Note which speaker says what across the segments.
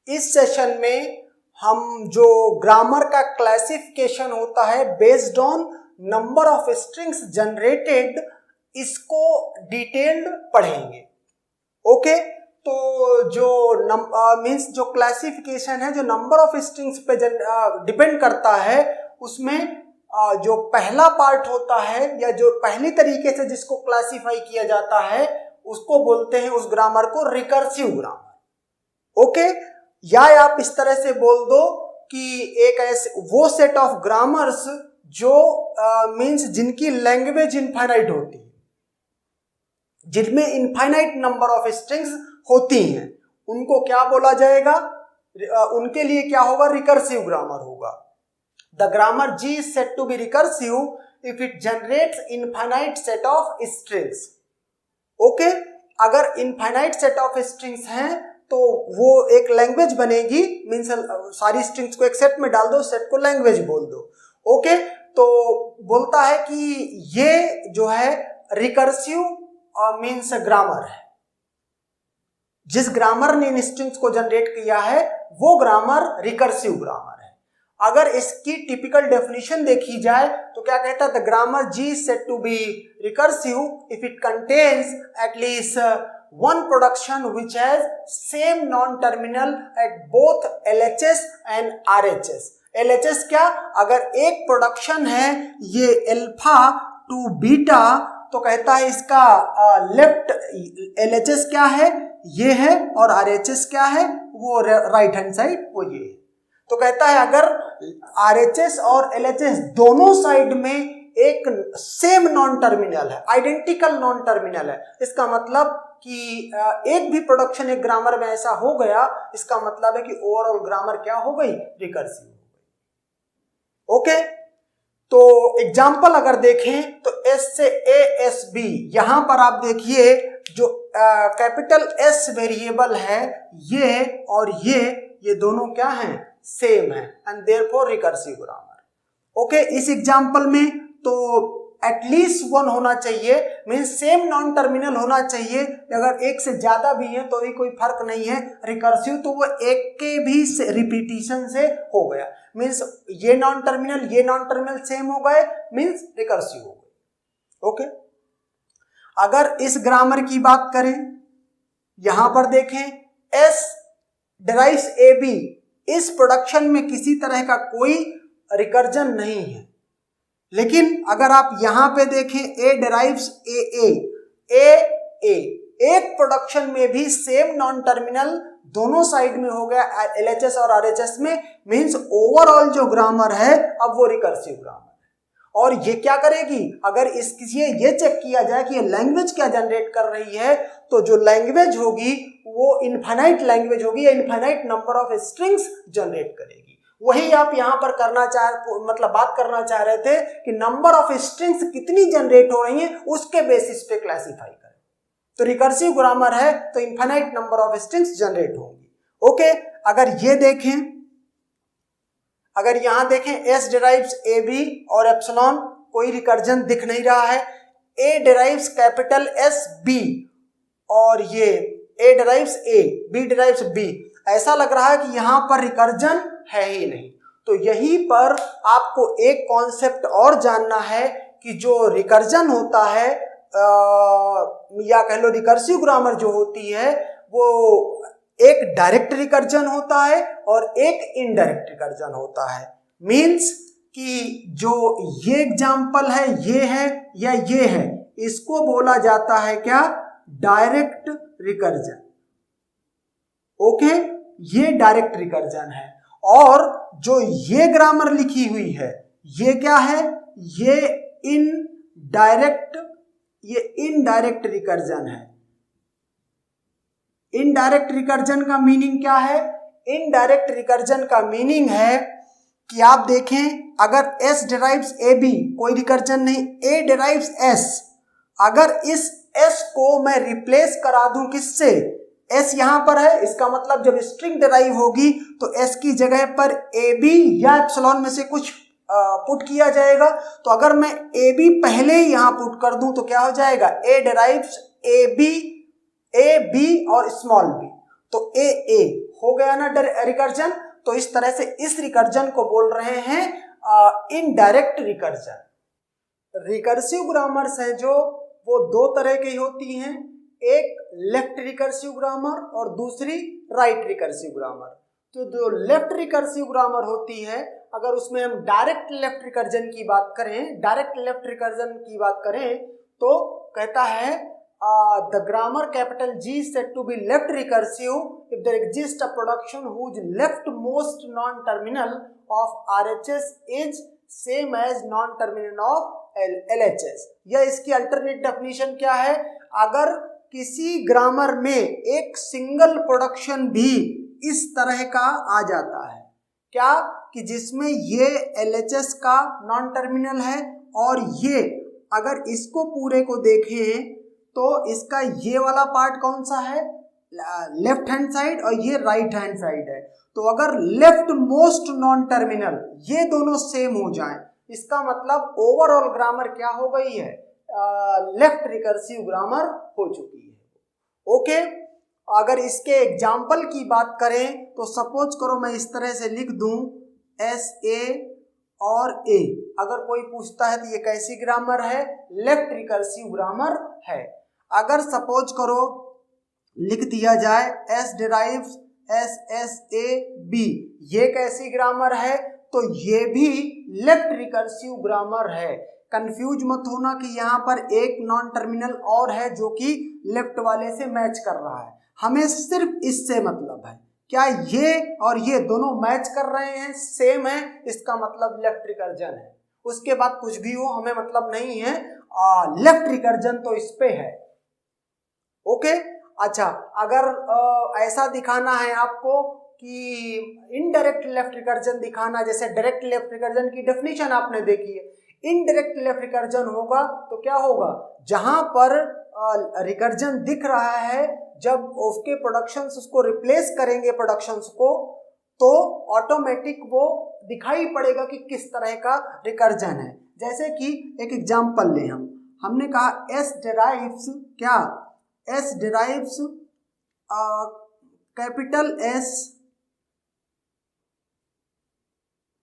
Speaker 1: इस सेशन में हम जो ग्रामर का क्लासिफिकेशन होता है based on number of strings generated, इसको डिटेल्ड पढ़ेंगे। ओके, तो जो मीन्स जो क्लासिफिकेशन है जो नंबर ऑफ स्ट्रिंग्स पे डिपेंड करता है, उसमें जो पहला पार्ट होता है या जो पहली तरीके से जिसको क्लासिफाई किया जाता है उसको बोलते हैं उस ग्रामर को रिकर्सिव ग्रामर। ओके, या आप इस तरह से बोल दो कि एक ऐसे वो सेट ऑफ ग्रामर्स जो मीन्स जिनकी लैंग्वेज इनफाइनाइट होती है, जिनमें इनफाइनाइट नंबर ऑफ स्ट्रिंग्स होती हैं, उनको क्या बोला जाएगा? उनके लिए क्या होगा? रिकर्सिव ग्रामर होगा। The grammar G is said to be recursive if it generates infinite set of strings। Okay, अगर इनफाइनाइट सेट ऑफ स्ट्रिंग्स हैं तो वो एक लैंग्वेज बनेगी, मीन्स सारी स्ट्रिंग्स को एक सेट में डाल दो, सेट को लैंग्वेज बोल दो। ओके, तो बोलता है कि ये जो है रिकर्सिव मीन्स ग्रामर है। जिस ग्रामर ने इन स्ट्रिंग्स को जनरेट किया है वो ग्रामर रिकर्सिव ग्रामर है। अगर इसकी टिपिकल डेफिनेशन देखी जाए तो क्या कहता है? The grammar G is said to be recursive if it contains at least one production which has same non-terminal at both LHS and RHS। LHS क्या? अगर एक प्रोडक्शन है ये अल्फा टू बीटा, तो कहता है इसका लेफ्ट LHS क्या है? ये है, और RHS क्या है? वो राइट हैंड साइड वो ये है। तो कहता है अगर RHS और LHS दोनों साइड में एक सेम नॉन टर्मिनल है, आइडेंटिकल नॉन टर्मिनल है, इसका मतलब कि एक भी प्रोडक्शन एक ग्रामर में ऐसा हो गया, इसका मतलब है कि ओवरऑल ग्रामर क्या हो गई? रिकर्सिव हो गई। ओके, तो एग्जाम्पल अगर देखें तो S से A S B, यहां पर आप देखिए जो कैपिटल S वेरिएबल है ये और ये दोनों क्या हैं? सेम है, and therefore recursive grammar. Okay, इस एग्जांपल में तो एटलीस्ट वन होना चाहिए, मींस सेम नॉन टर्मिनल होना चाहिए। अगर एक से ज्यादा भी है तो भी कोई फर्क नहीं है, रिकर्सिव तो वो एक के भी रिपीटिशन से हो गया, मींस ये नॉन टर्मिनल सेम हो गए, मींस रिकर्सिव हो गए। ओके, अगर इस ग्रामर की बात करें, यहां पर देखें S डिराइव्स AB, इस प्रोडक्शन में किसी तरह का कोई रिकर्जन नहीं है। लेकिन अगर आप यहां पे देखें A डिराइव्स AA, एक प्रोडक्शन में भी सेम नॉन टर्मिनल दोनों साइड में हो गया LHS और RHS में, मींस ओवरऑल जो ग्रामर है अब वो रिकर्सिव ग्रामर है। और ये क्या करेगी? अगर ये चेक किया जाए कि ये लैंग्वेज क्या जनरेट कर रही है, तो जो लैंग्वेज होगी वो इनफाइनाइट लैंग्वेज होगी या infinite number of strings generate करेगी। वही आप यहां पर बात करना चाह रहे थे कि नंबर ऑफ स्ट्रिंग्स कितनी जनरेट हो रही हैं उसके बेसिस पे क्लासिफाई करें। तो रिकर्सिव ग्रामर है तो infinite number of strings generate होंगी। ओके, अगर यहां देखें S डिराइव्स AB और एप्सिलॉन, कोई रिकर्जन दिख नहीं रहा है। A derives capital S B और ये A derives A, B derives B, ऐसा लग रहा है कि यहां पर रिकर्जन है ही नहीं। तो यहीं पर आपको एक कॉन्सेप्ट और जानना है कि जो रिकर्जन होता है या कह लो रिकर्सिव ग्रामर जो होती है वो एक डायरेक्ट रिकर्जन होता है और एक इनडायरेक्ट रिकर्जन होता है। मीन्स कि जो ये एग्जाम्पल है ये है या ये है, इसको बोला जाता है क्या? Direct recursion. ओके, ये डायरेक्ट रिकर्जन है। और जो ये ग्रामर लिखी हुई है ये क्या है? ये इनडायरेक्ट रिकर्जन है। इनडायरेक्ट रिकर्जन का मीनिंग क्या है? इनडायरेक्ट रिकर्जन का मीनिंग है कि आप देखें अगर S डिराइव्स AB, कोई रिकर्जन नहीं, A डिराइव्स S, अगर इस S को मैं रिप्लेस करा दूं किससे? S यहां पर है, इसका मतलब जब स्ट्रिंग डिराइव होगी तो S की जगह पर AB या एप्सिलॉन में से कुछ पुट किया जाएगा। तो अगर मैं AB पहले ही यहां पुट कर दूं तो क्या हो जाएगा? A derives AB, A B और स्मॉल b। तो ए हो गया ना रिकर्जन। तो इस तरह से इस रिकर्जन को बोल रहे हैं इनडायरेक्ट रिकर्जन। रिकर्सिव ग्रामर्स है जो वो दो तरह की होती हैं, एक लेफ्ट रिकर्सिव ग्रामर और दूसरी राइट रिकर्सिव ग्रामर। तो जो लेफ्ट रिकर्सिव ग्रामर होती है, अगर उसमें हम डायरेक्ट लेफ्ट रिकर्जन की बात करें, तो कहता है the grammar capital G is said to be left recursive if there exists a production whose leftmost non-terminal of RHS is same as non-terminal of LHS। या इसकी अल्टरनेट डेफिनेशन क्या है? अगर किसी ग्रामर में एक सिंगल प्रोडक्शन भी इस तरह का आ जाता है, क्या कि जिसमें ये LHS का नॉन टर्मिनल है और ये अगर इसको पूरे को देखें तो इसका ये वाला पार्ट कौन सा है? लेफ्ट हैंड साइड और ये राइट हैंड साइड है। तो अगर लेफ्ट मोस्ट नॉन टर्मिनल ये दोनों सेम हो जाएं, इसका मतलब ओवरऑल ग्रामर क्या हो गई है? लेफ्ट रिकर्सिव ग्रामर हो चुकी है। ओके, अगर इसके एग्जाम्पल की बात करें तो सपोज करो मैं इस तरह से लिख दूं SA और A। अगर कोई पूछता है तो ये कैसी ग्रामर है? लेफ्ट रिकर्सिव ग्रामर है। अगर सपोज करो लिख दिया जाए S derives SSAB, ये कैसी ग्रामर है? तो ये भी लेफ्ट रिकर्सिव ग्रामर है। कंफ्यूज मत होना कि यहाँ पर एक नॉन टर्मिनल और है जो कि लेफ्ट वाले से मैच कर रहा है, हमें सिर्फ इससे मतलब है। क्या ये और ये दोनों मैच कर रहे हैं, सेम है, इसका मतलब लेफ्ट रिकर्जन है। उसके बाद कुछ भी हो हमें मतलब नहीं है, लेफ्ट रिकर्जन तो इस पे है। ओके, अच्छा, अगर ऐसा दिखाना है आपको कि इनडायरेक्ट लेफ्ट रिकर्जन दिखाना, जैसे डायरेक्ट लेफ्ट रिकर्जन की डेफिनेशन आपने देखी है, इनडायरेक्ट लेफ्ट रिकर्जन होगा तो क्या होगा? जहां पर रिकर्जन दिख रहा है, जब उसके प्रोडक्शंस उसको रिप्लेस करेंगे प्रोडक्शंस को, तो ऑटोमेटिक वो दिखाई पड़ेगा कि किस तरह का रिकर्जन है। जैसे कि एक एग्जांपल ले, हमने कहा S derives क्या? S derives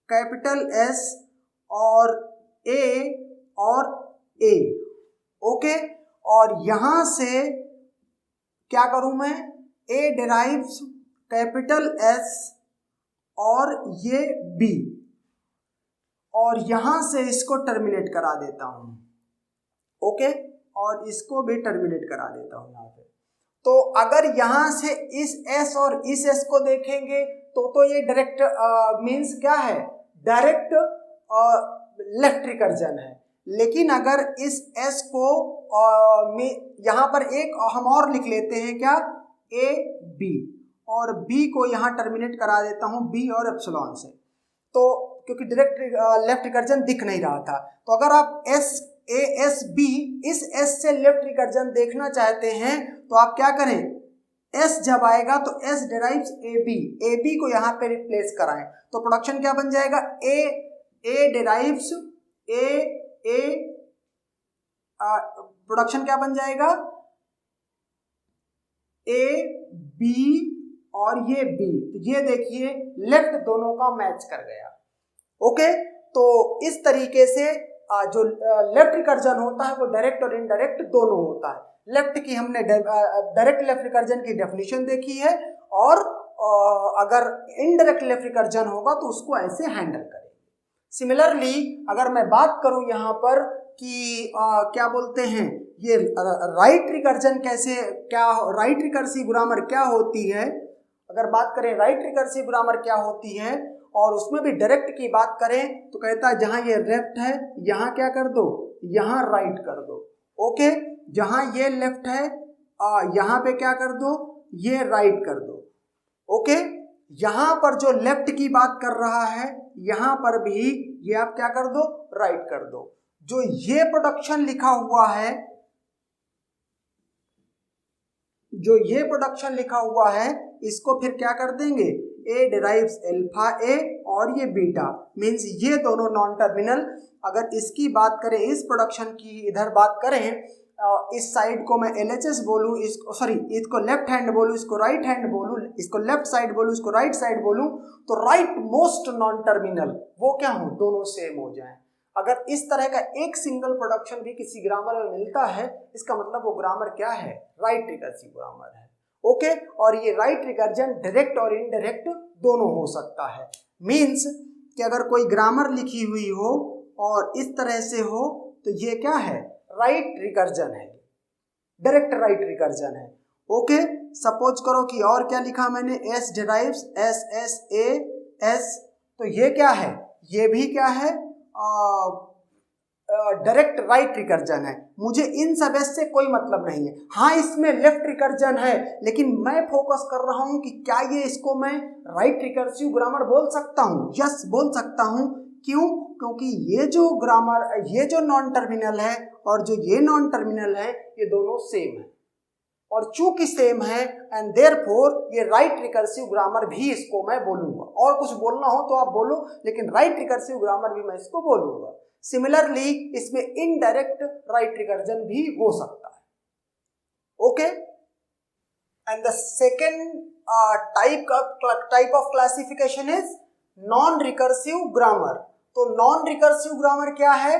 Speaker 1: कैपिटल S और A और A। ओके, और यहां से क्या करूं मैं? A derives कैपिटल S और ये B, और यहां से इसको टर्मिनेट करा देता हूं। ओके, और इसको भी टर्मिनेट करा देता हूं यहां पे। तो अगर यहां से इस S और इस S को देखेंगे तो ये डायरेक्ट मींस क्या है? डायरेक्ट लेफ्ट रिकर्जन है। लेकिन अगर इस S को यहां पर एक हम और लिख लेते हैं, क्या? A B, और B को यहां टर्मिनेट करा देता हूं B और एप्सिलॉन से, तो क्योंकि डायरेक्ट लेफ्ट रिकर्जन दिख नहीं रहा था। तो अगर आप SASB इस S से लेफ्ट रिकर्जन देखना चाहते हैं तो आप क्या करें? S जब आएगा तो S derives AB को यहाँ पे रिप्लेस कराएं, तो प्रोडक्शन क्या बन जाएगा? A derives प्रोडक्शन क्या बन जाएगा? A B और ये B, ये देखिए लेफ्ट दोनों का मैच कर गया। ओके, तो इस तरीके से जो लेफ्ट रिकर्जन होता है वो डायरेक्ट और इनडायरेक्ट दोनों होता है। लेफ्ट की हमने डायरेक्ट लेफ्ट रिकर्जन की डेफिनेशन देखी है, और अगर इनडायरेक्ट लेफ्ट रिकर्जन होगा तो उसको ऐसे हैंडल करेंगे। सिमिलरली अगर मैं बात करूं यहाँ पर कि क्या बोलते हैं, ये राइट रिकर्जन कैसे, क्या राइट रिकर्सिव ग्रामर क्या होती है, अगर बात करें राइट रिकर्सिव ग्रामर क्या होती है और उसमें भी डायरेक्ट की बात करें तो कहता है जहां ये लेफ्ट है यहाँ क्या कर दो? यहाँ राइट कर दो। ओके, जहां ये लेफ्ट है यहाँ पे क्या कर दो? ये राइट कर दो। ओके, यहां पर जो लेफ्ट की बात कर रहा है यहां पर भी ये आप क्या कर दो? राइट कर दो। जो ये प्रोडक्शन लिखा हुआ है, जो ये प्रोडक्शन लिखा हुआ है, इसको फिर क्या कर देंगे? A derives अल्फा A और ये बीटा, मीन्स ये दोनों नॉन टर्मिनल। अगर इसकी बात करें, इस प्रोडक्शन की इधर बात करें, इस साइड को मैं LHS बोलूँ, इसको सॉरी इसको लेफ्ट हैंड बोलूँ, इसको राइट हैंड बोलूँ, इसको लेफ्ट साइड बोलूँ, इसको राइट साइड बोलूँ, तो राइट मोस्ट नॉन टर्मिनल वो क्या हो, दोनों सेम हो जाएं। अगर इस तरह का एक सिंगल प्रोडक्शन भी किसी ग्रामर में मिलता है, इसका मतलब वो ग्रामर क्या है, राइट रिकर्सिव ग्रामर है। ओके, और ये राइट रिकर्जन डायरेक्ट और इनडायरेक्ट दोनों हो सकता है। मीन्स कि अगर कोई ग्रामर लिखी हुई हो और इस तरह से हो तो ये क्या है, राइट रिकर्जन है, डायरेक्ट राइट रिकर्जन है। ओके, सपोज करो कि और क्या लिखा मैंने, S derives S S A S, तो ये क्या है, ये भी क्या है, डायरेक्ट राइट रिकर्जन है। मुझे इन सब से कोई मतलब नहीं है। हाँ, इसमें लेफ्ट रिकर्जन है, लेकिन मैं फोकस कर रहा हूं कि क्या ये इसको मैं राइट रिकर्सिव ग्रामर बोल सकता हूं। यस, बोल सकता हूं। क्यों? क्योंकि ये जो ग्रामर, ये जो नॉन टर्मिनल है और जो ये नॉन टर्मिनल है, ये दोनों सेम है, और चूंकि सेम है एंड देयरफॉर ये राइट रिकर्सिव ग्रामर भी इसको मैं बोलूंगा। और कुछ बोलना हो तो आप बोलो, लेकिन राइट रिकर्सिव ग्रामर भी मैं इसको बोलूंगा। सिमिलरली इसमें इनडायरेक्ट राइट रिकर्जन भी हो सकता है। Okay, and the second type of classification is non recursive grammar. तो नॉन रिकर्सिव ग्रामर क्या है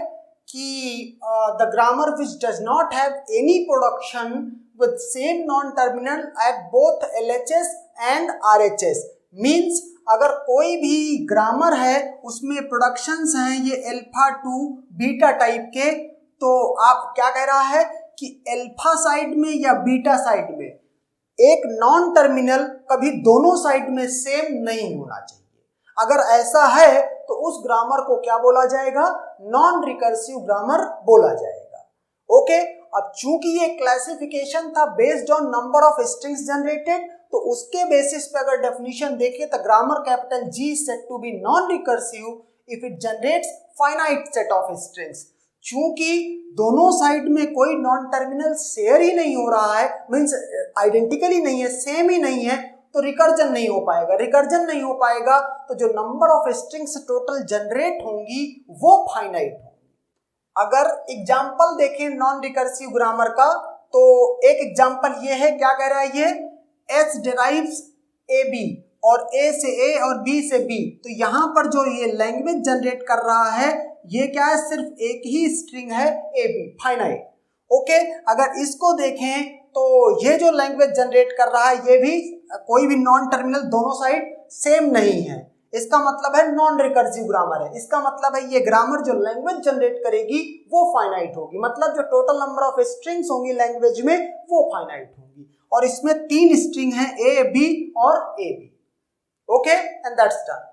Speaker 1: कि the grammar which does not have any production with same non terminal at both LHS and RHS। Means अगर कोई भी grammar है उसमें productions हैं ये अल्फा टू बीटा टाइप के, तो आप क्या कह रहा है कि अल्फा साइड में या बीटा साइड में एक नॉन टर्मिनल कभी दोनों साइड में सेम नहीं होना चाहिए। अगर ऐसा है तो उस ग्रामर को क्या बोला जाएगा, नॉन रिकर्सिव ग्रामर बोला जाएगा। ओके, अब चूंकि ये क्लासिफिकेशन था based on number of strings generated, तो उसके बेसिस पे अगर डेफिनेशन देखें तो grammar capital G is said to be non-recursive if it generates finite set of strings। चूंकि दोनों साइड में कोई नॉन टर्मिनल शेयर ही नहीं हो रहा है, मीन्स आइडेंटिकली नहीं है, सेम ही नहीं है, तो रिकर्जन नहीं हो पाएगा। रिकर्जन नहीं हो पाएगा तो जो number of strings total generate होंगी वो फाइनाइट होंगी। अगर एग्जांपल देखें नॉन रिकर्सिव ग्रामर का, तो एक एग्जांपल ये है, क्या कह रहा है ये, S डिराइव्स AB और A से A और B से B। तो यहाँ पर जो ये लैंग्वेज जनरेट कर रहा है ये क्या है, सिर्फ एक ही स्ट्रिंग है AB, फाइनाइट। ओके, अगर इसको देखें तो ये जो लैंग्वेज जनरेट कर रहा है ये भी कोई भी नॉन टर्मिनल दोनों साइड सेम नहीं है, इसका मतलब है नॉन रिकर्सिव ग्रामर है। इसका मतलब है ये ग्रामर जो लैंग्वेज जनरेट करेगी वो फाइनाइट होगी, मतलब जो टोटल नंबर ऑफ स्ट्रिंग्स होंगी लैंग्वेज में वो फाइनाइट होंगी। और इसमें 3 स्ट्रिंग है A, B और AB। Okay, and that's done.